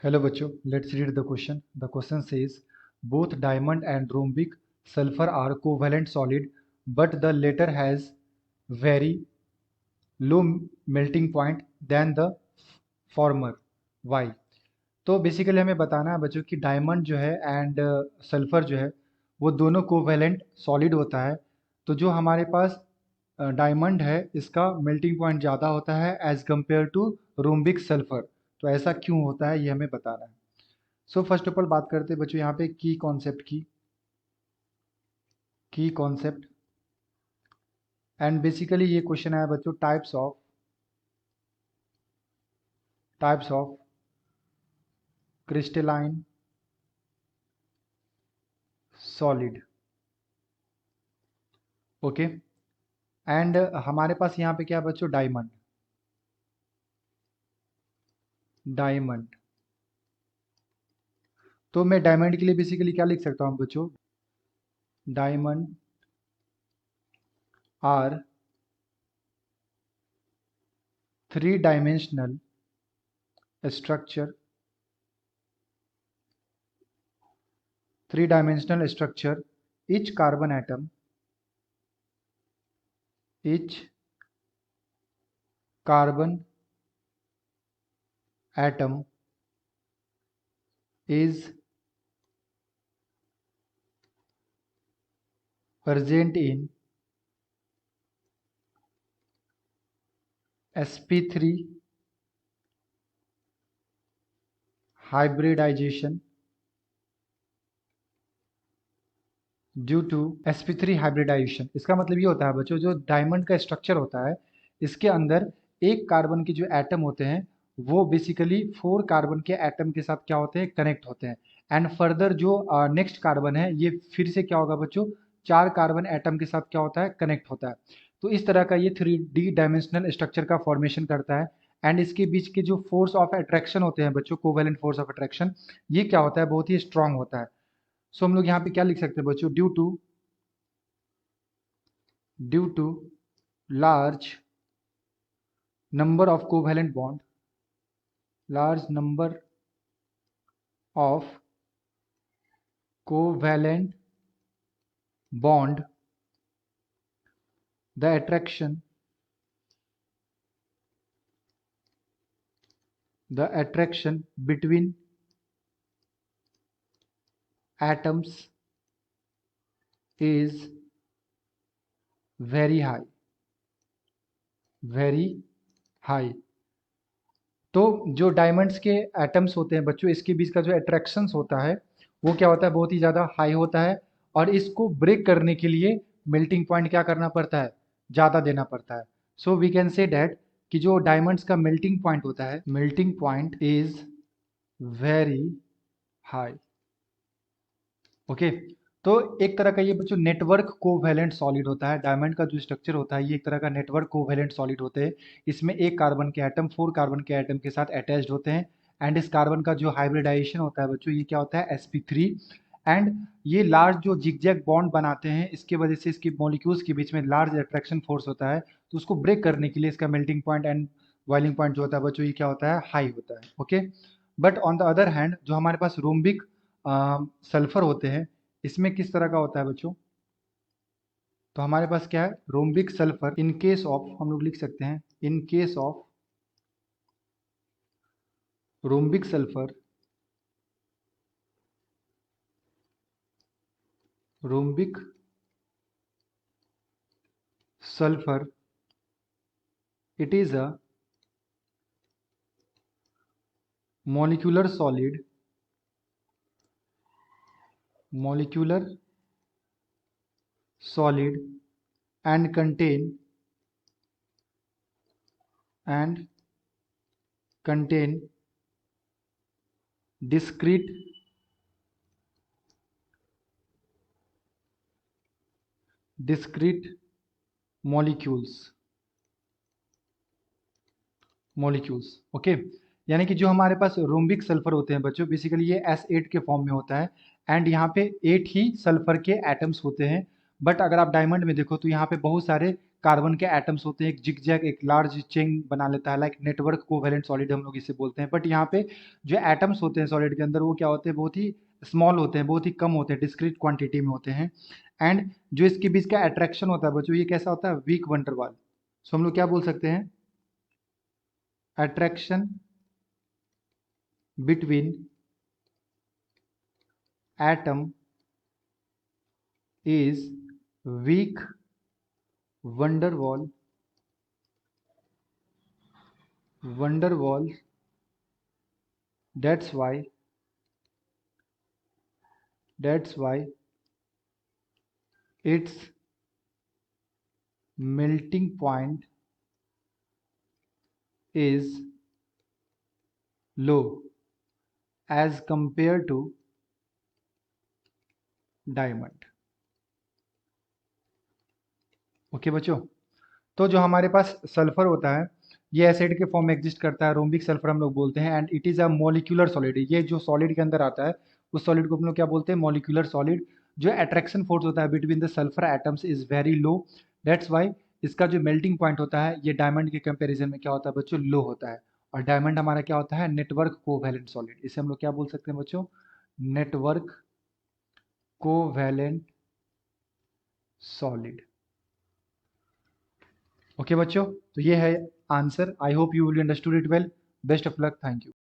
Hello बच्चों, let's read the question. The question says both diamond and rhombic sulfur are covalent solid, but the latter has very low melting point than the former. Why? तो basically हमें बताना है बच्चों कि diamond जो है and sulphur जो है वो दोनों कोवेलेंट सॉलिड होता है। तो जो हमारे पास डायमंड है इसका मेल्टिंग पॉइंट ज़्यादा होता है as compare to rhombic sulphur. तो ऐसा क्यों होता है ये हमें बताना है। सो फर्स्ट ऑफ ऑल बात करते हैं बच्चों यहाँ पे की कॉन्सेप्ट एंड बेसिकली ये क्वेश्चन आया बच्चों types of crystalline solid. Okay, and हमारे पास यहाँ पे क्या है बच्चों, डायमंड। तो मैं डायमंड के लिए बेसिकली क्या लिख सकता हूँ बच्चों, diamond are three dimensional structure each carbon atom is present in sp3 hybridization due to sp3 hybridisation. इसका मतलब ये होता है बच्चों, जो डायमंड का स्ट्रक्चर होता है इसके अंदर एक कार्बन के जो एटम होते हैं वो बेसिकली 4 कार्बन के एटम के साथ क्या होते हैं, कनेक्ट होते हैं। एंड फर्दर जो नेक्स्ट कार्बन है ये फिर से क्या होगा बच्चों, 4 कार्बन एटम के साथ क्या होता है, कनेक्ट होता है। तो इस तरह का ये 3D डायमेंशनल स्ट्रक्चर का फॉर्मेशन करता है। एंड इसके बीच के जो फोर्स ऑफ अट्रैक्शन होते हैं बच्चों, कोवेलेंट फोर्स ऑफ अट्रैक्शन, ये क्या होता है, बहुत ही स्ट्रांग होता है। सो हम लोग यहाँ पे क्या लिख सकते हैं बच्चों, due to large number of covalent bond the attraction between atoms is very high। तो जो डायमंड्स के एटम्स होते हैं बच्चों, इसके बीच का जो अट्रैक्शंस होता है वो क्या होता है, बहुत ही ज़्यादा हाई होता है। और इसको ब्रेक करने के लिए मेल्टिंग पॉइंट क्या करना पड़ता है, ज़्यादा देना पड़ता है। So we can say that कि जो डायमंड्स का मेल्टिंग पॉइंट होता है, melting point is very high. Okay, तो एक तरह का ये बच्चों नेटवर्क कोवैलेंट सॉलिड होता है। डायमंड का जो स्ट्रक्चर होता है ये एक तरह का नेटवर्क कोवैलेंट सॉलिड होते हैं। इसमें एक कार्बन के एटम 4 कार्बन के एटम के साथ अटैच्ड होते हैं। एंड इस कार्बन का जो हाइब्रिडाइजेशन होता है बच्चों, ये क्या होता है, sp3। एंड ये लार्ज जो जिगजैग बॉन्ड बनाते हैं, इसके वजह से इसके मॉलिक्यूल्स के बीच में लार्ज अट्रैक्शन फोर्स होता है। तो उसको ब्रेक करने के लिए इसका melting point and boiling point जो होता है बच्चों, ये क्या होता है, हाई होता है। Okay, but on the other hand जो हमारे पास रोम्बिक सल्फर होते हैं, इसमें किस तरह का होता है बच्चों, तो हमारे पास क्या है, rhombic sulphur in case of, हम लोग लिख सकते हैं in case of rhombic sulphur it is a molecular solid and contain discrete molecules। Okay, यानी कि जो हमारे पास रोम्बिक सल्फर होते हैं बच्चों, बेसिकली ये S8 के फॉर्म में होता है। एंड यहाँ पे 8 ही सल्फर के एटम्स होते हैं। बट अगर आप डायमंड में देखो तो यहाँ पे बहुत सारे कार्बन के एटम्स होते हैं, एक जिगजैग एक लार्ज चेन बना लेता है, लाइक नेटवर्क कोवेलेंट सॉलिड हम लोग इसे बोलते हैं। बट यहाँ पे जो एटम्स होते हैं सॉलिड के अंदर वो क्या होते हैं, बहुत ही स्मॉल होते हैं, बहुत ही कम होते हैं, डिस्क्रीट क्वांटिटी में होते हैं। एंड जो इसके बीच का अट्रैक्शन होता है बच्चों, ये कैसा होता है, वीक वंडरवाल। सो हम लोग क्या बोल सकते हैं, attraction between atom is weak van der Waals. That's why its melting point is low as compared to diamond. Okay बच्चों, तो जो हमारे पास सल्फर होता है ये एसिड के फॉर्म में एग्जिस्ट करता है, रोम्बिक सल्फर हम लोग बोलते हैं। And it is a molecular solid, ये जो सॉलिड के अंदर आता है उस सॉलिड को हम लोग क्या बोलते हैं, मॉलिक्यूलर सॉलिड। जो अट्रैक्शन फोर्स होता है between the sulphur atoms is very low, that's why इसका जो मेल्टिंग पॉइंट होता है ये डायमंड के कंपैरिजन में क्या होता है बच्चों, लो होता है। और डायमंड हमारा क्या होता है, नेटवर्क कोवैलेंट सॉलिड। इसे हम लोग क्या बोल सकते हैं बच्चों, नेटवर्क कोवैलेंट सॉलिड। ओके बच्चों, तो ये है answer. I hope you will understood it well. Best of luck, thank you.